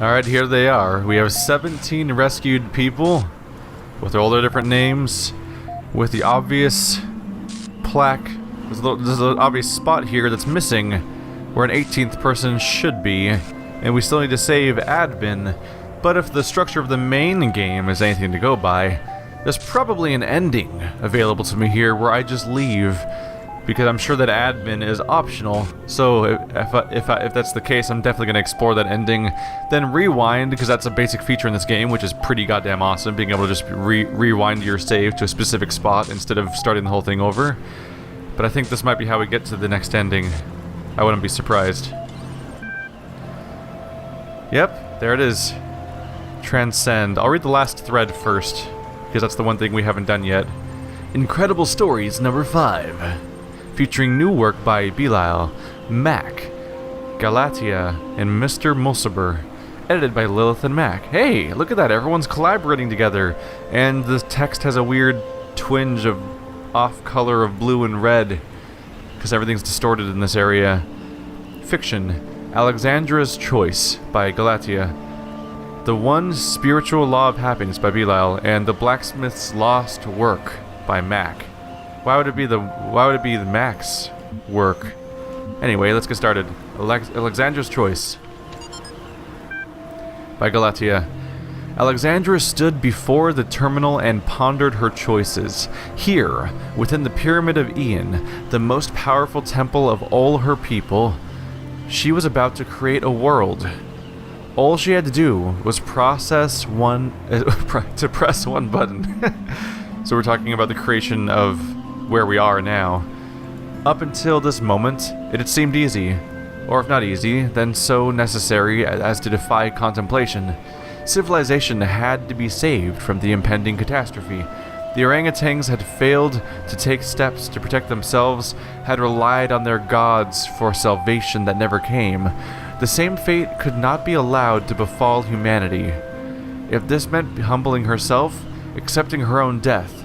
Alright, here they are. We have 17 rescued people with all their different names, with the obvious plaque. There's an obvious spot here that's missing where an 18th person should be, and we still need to save admin. But if the structure of the main game is anything to go by, there's probably an ending available to me here where I just leave, because I'm sure that admin is optional. So if that's the case, I'm definitely going to explore that ending, then rewind, because that's a basic feature in this game, which is pretty goddamn awesome, being able to just rewind your save to a specific spot instead of starting the whole thing over. But I think this might be how we get to the next ending. I wouldn't be surprised. Yep, there it is. Transcend. I'll read the last thread first, because that's the one thing we haven't done yet. Incredible Stories number 5. Featuring new work by Belial, Mac, Galatia, and Mr. Mulciber. Edited by Lilith and Mac. Hey, look at that, everyone's collaborating together. And the text has a weird twinge of off-color of blue and red, because everything's distorted in this area. Fiction, Alexandra's Choice by Galatia. The One Spiritual Law of Happiness by Belial, and The Blacksmith's Lost Work by Mac. Why would it be the Mac's work? Anyway, let's get started. Alexandra's Choice by Galatia. Alexandra stood before the terminal and pondered her choices. Here, within the Pyramid of Ian, the most powerful temple of all her people, she was about to create a world. All she had to do was to press one button. So we're talking about the creation of where we are now. Up until this moment, it had seemed easy. Or if not easy, then so necessary as to defy contemplation. Civilization had to be saved from the impending catastrophe. The orangutans had failed to take steps to protect themselves, had relied on their gods for salvation that never came. The same fate could not be allowed to befall humanity. If this meant humbling herself, accepting her own death,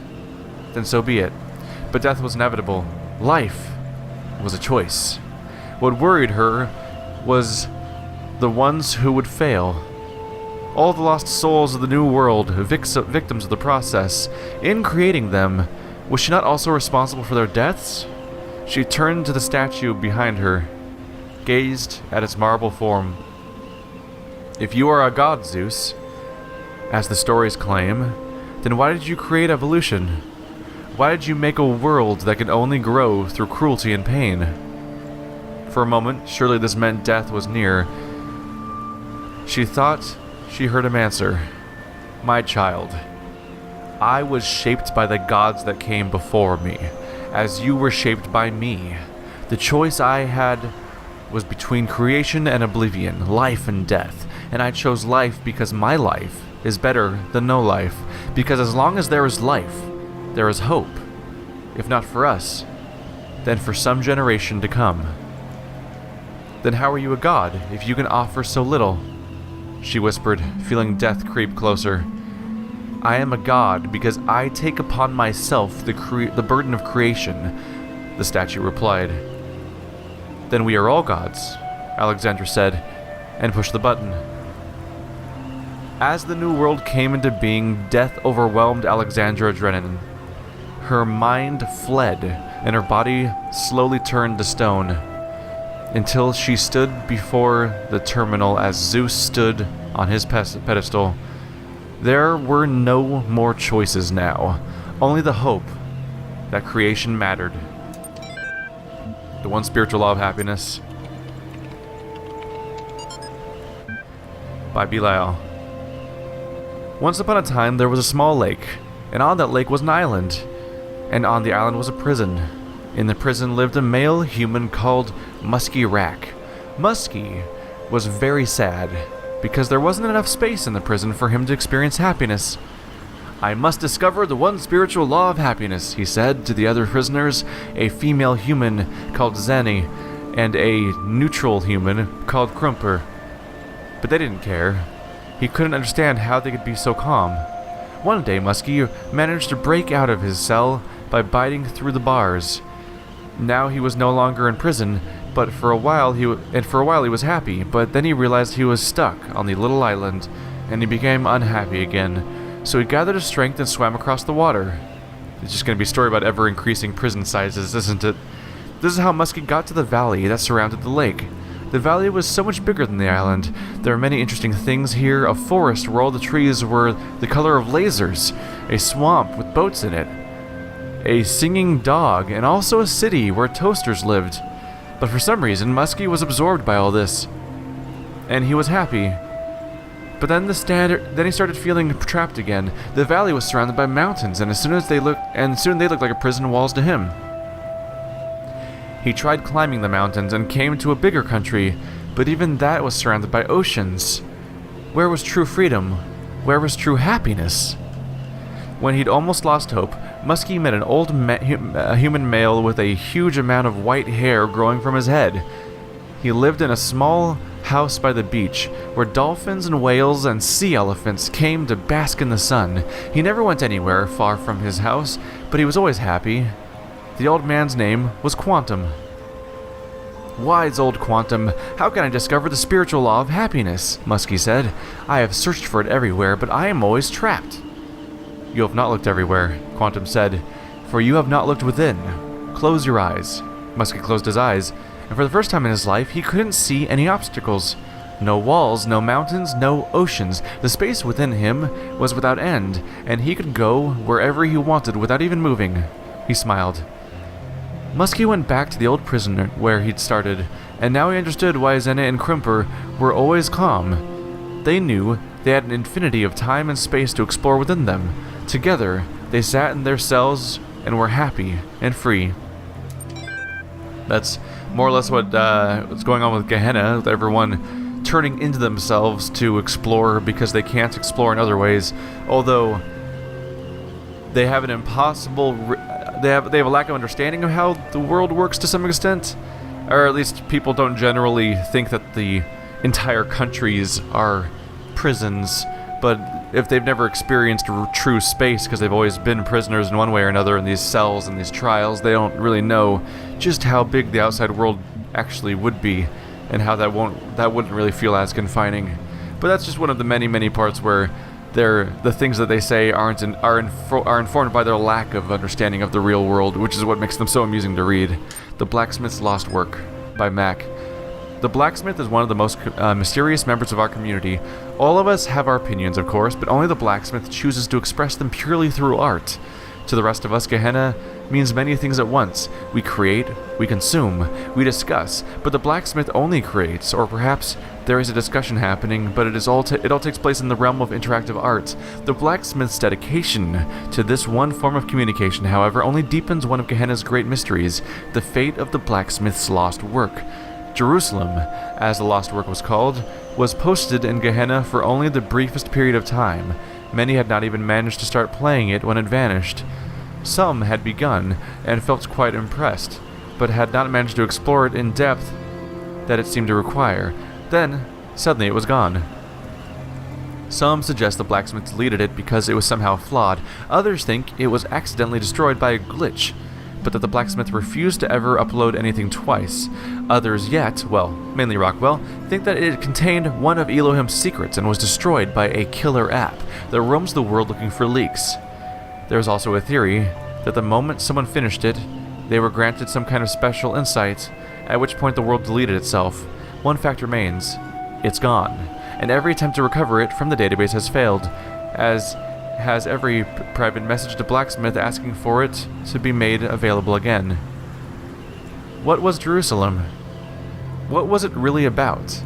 then so be it. But death was inevitable. Life was a choice. What worried her was the ones who would fail. All the lost souls of the new world, victims of the process. In creating them, was she not also responsible for their deaths? She turned to the statue behind her, gazed at its marble form. If you are a god, Zeus, as the stories claim, then why did you create evolution? Why did you make a world that can only grow through cruelty and pain? For a moment, surely this meant death was near. She thought she heard him answer. My child, I was shaped by the gods that came before me, as you were shaped by me. The choice I had was between creation and oblivion, life and death, and I chose life because my life is better than no life, because as long as there is life, there is hope. If not for us, then for some generation to come. Then how are you a god if you can offer so little? She whispered, feeling death creep closer. I am a god because I take upon myself the burden of creation, the statue replied. Then we are all gods, Alexandra said, and pushed the button. As the new world came into being, death overwhelmed Alexandra Drennan. Her mind fled, and her body slowly turned to stone, until she stood before the terminal as Zeus stood on his pedestal. There were no more choices now, only the hope that creation mattered. The One Spiritual Law of Happiness by Belial. Once upon a time there was a small lake, and on that lake was an island, and on the island was a prison. In the prison lived a male human called Muskie Rack. Muskie was very sad, because there wasn't enough space in the prison for him to experience happiness. I must discover the one spiritual law of happiness, he said to the other prisoners, a female human called Zeni, and a neutral human called Krumper. But they didn't care. He couldn't understand how they could be so calm. One day, Muskie managed to break out of his cell by biting through the bars. Now he was no longer in prison, But for a while he was happy, but then he realized he was stuck on the little island, and he became unhappy again. So he gathered his strength and swam across the water. It's just going to be a story about ever-increasing prison sizes, isn't it? This is how Muskie got to the valley that surrounded the lake. The valley was so much bigger than the island. There are many interesting things here, a forest where all the trees were the color of lasers, a swamp with boats in it, a singing dog, and also a city where toasters lived. But for some reason, Muskie was absorbed by all this, and he was happy. But then he started feeling trapped again. The valley was surrounded by mountains, and soon they looked like a prison walls to him. He tried climbing the mountains and came to a bigger country, but even that was surrounded by oceans. Where was true freedom? Where was true happiness? When he'd almost lost hope, Muskie met an old human male with a huge amount of white hair growing from his head. He lived in a small house by the beach, where dolphins and whales and sea elephants came to bask in the sun. He never went anywhere far from his house, but he was always happy. The old man's name was Quantum. Wise old Quantum, how can I discover the spiritual law of happiness? Muskie said. I have searched for it everywhere, but I am always trapped. You have not looked everywhere, Quantum said, for you have not looked within. Close your eyes. Muskie closed his eyes, and for the first time in his life, he couldn't see any obstacles. No walls, no mountains, no oceans. The space within him was without end, and he could go wherever he wanted without even moving. He smiled. Muskie went back to the old prison where he'd started, and now he understood why Zenna and Crimper were always calm. They knew they had an infinity of time and space to explore within them. Together, they sat in their cells and were happy and free. That's more or less what's going on with Gehenna, with everyone turning into themselves to explore because they can't explore in other ways, although they have an impossible... They have a lack of understanding of how the world works to some extent, or at least people don't generally think that the entire countries are prisons, but if they've never experienced true space because they've always been prisoners in one way or another in these cells and these trials, they don't really know just how big the outside world actually would be and how that wouldn't really feel as confining. But that's just one of the many parts where the things that they say are informed by their lack of understanding of the real world, which is what makes them so amusing to read. The Blacksmith's Lost Work by Mac. The blacksmith is one of the most mysterious members of our community. All of us have our opinions, of course, but only the blacksmith chooses to express them purely through art. To the rest of us, Gehenna means many things at once. We create, we consume, we discuss, but the blacksmith only creates, or perhaps there is a discussion happening, but it all takes place in the realm of interactive art. The blacksmith's dedication to this one form of communication, however, only deepens one of Gehenna's great mysteries, the fate of the blacksmith's lost work. Jerusalem, as the lost work was called, was posted in Gehenna for only the briefest period of time. Many had not even managed to start playing it when it vanished. Some had begun and felt quite impressed, but had not managed to explore it in depth that it seemed to require. Then, suddenly it was gone. Some suggest the blacksmith deleted it because it was somehow flawed. Others think it was accidentally destroyed by a glitch, but that the blacksmith refused to ever upload anything twice. Others yet, well, mainly Rockwell, think that it contained one of Elohim's secrets and was destroyed by a killer app that roams the world looking for leaks. There is also a theory that the moment someone finished it, they were granted some kind of special insight, at which point the world deleted itself. One fact remains: it's gone, and every attempt to recover it from the database has failed, as has every private message to Blacksmith asking for it to be made available again. What was Jerusalem? What was it really about?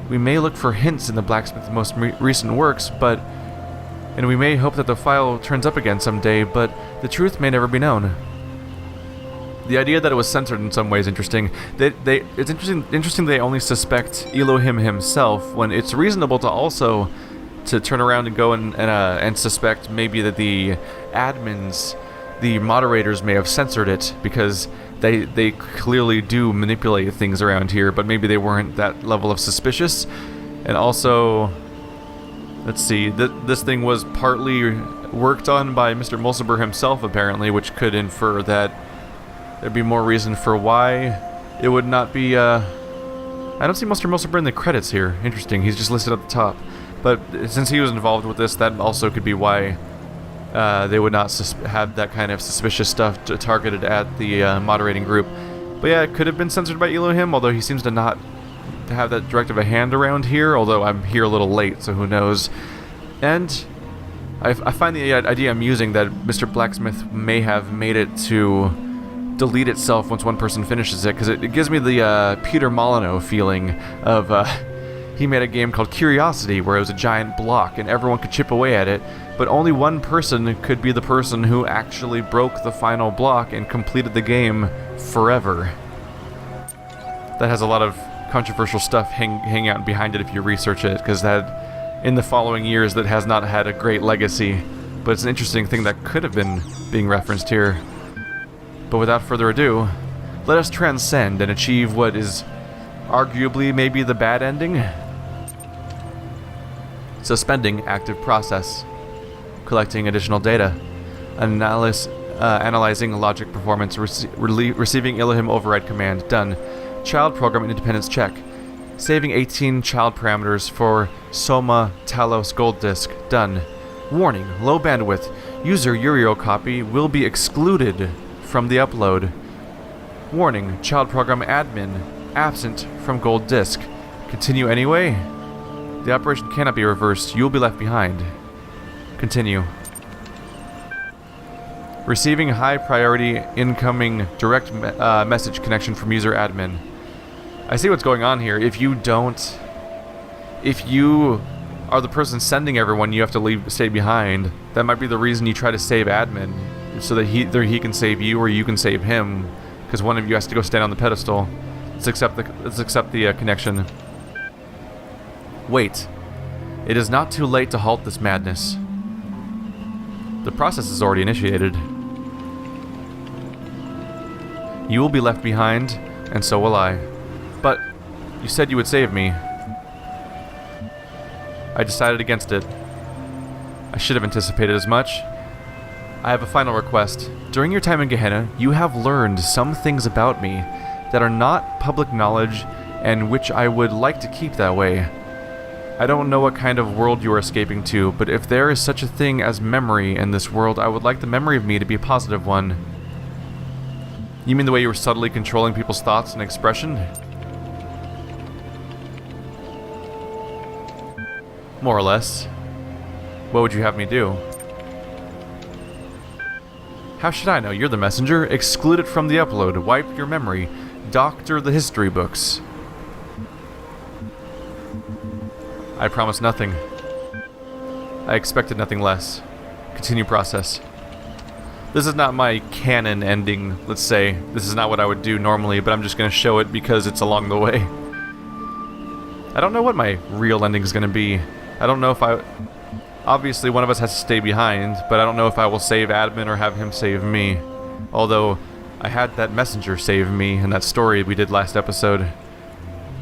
We may look for hints in the Blacksmith's most recent works, and we may hope that the file turns up again someday, but the truth may never be known. The idea that it was censored in some way is interesting. It's interesting they only suspect Elohim himself, when it's reasonable to turn around and go and suspect maybe that the admins, the moderators, may have censored it because they clearly do manipulate things around here, but maybe they weren't that level of suspicious. And also, let's see, this thing was partly worked on by Mr. Mulciber himself, apparently, which could infer that there'd be more reason for why it would not be, I don't see Mr. Moselbrand in the credits here. Interesting, he's just listed at the top. But since he was involved with this, that also could be why they would not have that kind of suspicious stuff targeted at the moderating group. But yeah, it could have been censored by Elohim, although he seems to not have that direct of a hand around here, although I'm here a little late, so who knows. And I find the idea amusing that Mr. Blacksmith may have made it to delete itself once one person finishes it, because it gives me the Peter Molyneux feeling of he made a game called Curiosity where it was a giant block and everyone could chip away at it, but only one person could be the person who actually broke the final block and completed the game forever. That has a lot of controversial stuff hang out behind it if you research it, because that in the following years that has not had a great legacy, but it's an interesting thing that could have been being referenced here. But without further ado, let us transcend and achieve what is arguably maybe the bad ending. Suspending active process. Collecting additional data. Analyzing logic performance. Receiving Elohim override command. Done. Child program independence check. Saving 18 child parameters for Soma Talos gold disk. Done. Warning, low bandwidth. User Uriel copy will be excluded from the upload. Warning, child program admin absent from gold disk. Continue anyway? The operation cannot be reversed. You will be left behind. Continue. Receiving high priority incoming direct message connection from user admin. I see what's going on here. If you are the person sending everyone, you have to stay behind. That might be the reason you try to save admin, so that either he can save you or you can save him, because one of you has to go stand on the pedestal. Let's accept the connection. Wait. It is not too late to halt this madness. The process is already initiated. You will be left behind, and so will I. But you said you would save me. I decided against it. I should have anticipated as much. I have a final request. During your time in Gehenna, you have learned some things about me that are not public knowledge and which I would like to keep that way. I don't know what kind of world you are escaping to, but if there is such a thing as memory in this world, I would like the memory of me to be a positive one. You mean the way you were subtly controlling people's thoughts and expression? More or less. What would you have me do? How should I know? You're the messenger. Exclude it from the upload. Wipe your memory. Doctor the history books. I promise nothing. I expected nothing less. Continue process. This is not my canon ending, let's say. This is not what I would do normally, but I'm just going to show it because it's along the way. I don't know what my real ending is going to be. I don't know if obviously one of us has to stay behind, but I don't know if I will save admin or have him save me. Although, I had that messenger save me in that story we did last episode.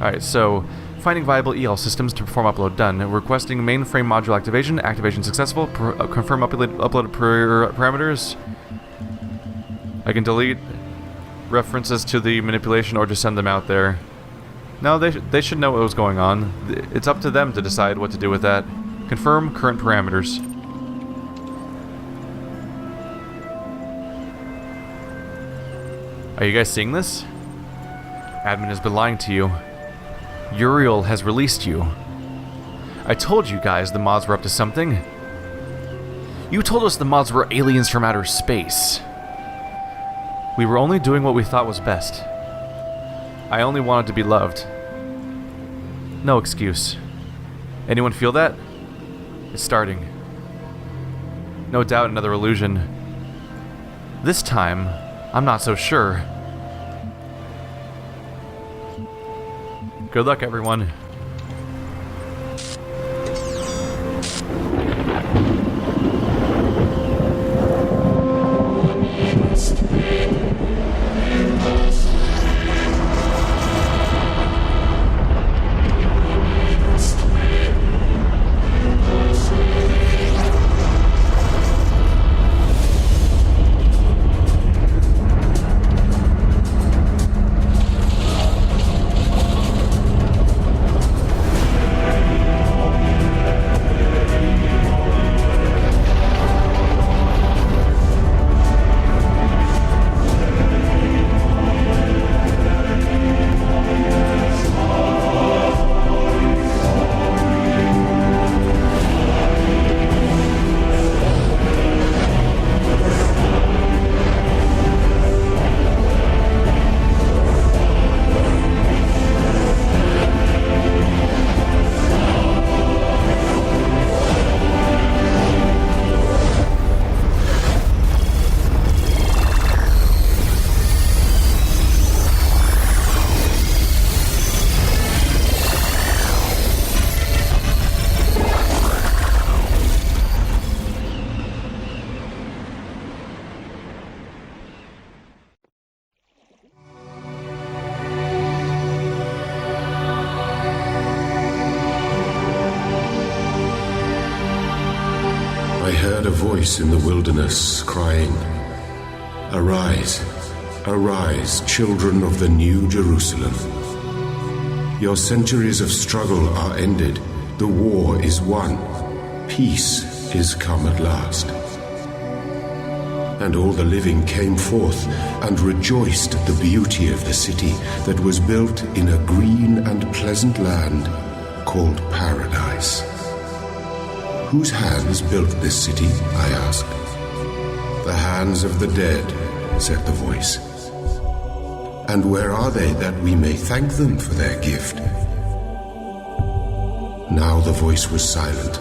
Alright, so finding viable EL systems to perform upload done. Requesting mainframe module activation. Activation successful. Confirm uploaded parameters. I can delete references to the manipulation or just send them out there. No, they should know what was going on. It's up to them to decide what to do with that. Confirm current parameters. Are you guys seeing this? Admin has been lying to you. Uriel has released you. I told you guys the mods were up to something. You told us the mods were aliens from outer space. We were only doing what we thought was best. I only wanted to be loved. No excuse. Anyone feel that? It's starting. No doubt another illusion. This time, I'm not so sure. Good luck, everyone. I heard a voice in the wilderness crying, "Arise, arise, children of the New Jerusalem. Your centuries of struggle are ended. The war is won. Peace is come at last." And all the living came forth and rejoiced at the beauty of the city that was built in a green and pleasant land called Paradise. "Whose hands built this city?" I asked. "The hands of the dead," said the voice. "And where are they that we may thank them for their gift?" Now the voice was silent,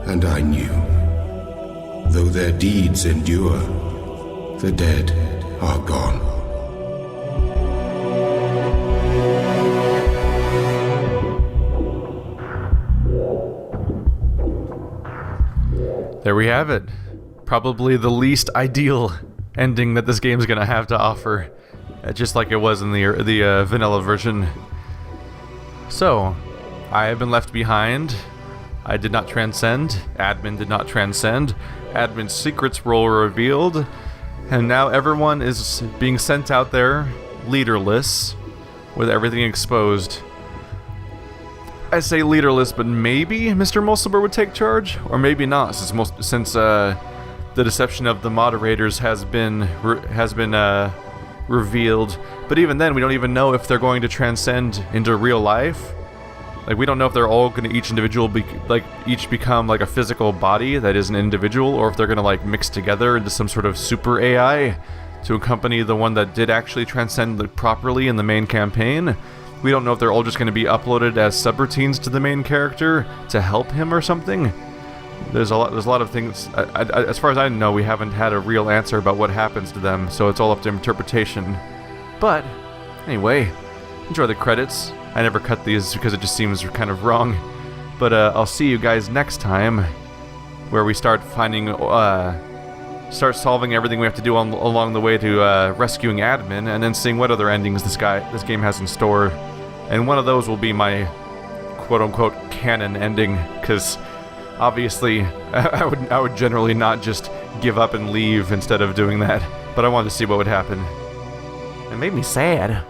and I knew. Though their deeds endure, the dead are gone. There we have it. Probably the least ideal ending that this game's gonna have to offer, just like it was in the vanilla version. So, I have been left behind. I did not transcend. Admin did not transcend. Admin's secrets were revealed. And now everyone is being sent out there, leaderless, with everything exposed. I say leaderless, but maybe Mr. Mulciber would take charge? Or maybe not, since the deception of the moderators has been revealed. But even then, we don't even know if they're going to transcend into real life. Like, we don't know if they're all going to each become like a physical body that is an individual, or if they're going to like mix together into some sort of super AI to accompany the one that did actually transcend properly in the main campaign. We don't know if they're all just going to be uploaded as subroutines to the main character to help him or something. There's a lot of things. As far as I know, we haven't had a real answer about what happens to them, so it's all up to interpretation. But anyway, enjoy the credits. I never cut these because it just seems kind of wrong. But I'll see you guys next time, where we start solving everything we have to do along the way to rescuing Admin, and then seeing what other endings this game has in store. And one of those will be my quote-unquote canon ending, because obviously I would generally not just give up and leave instead of doing that. But I wanted to see what would happen. It made me sad.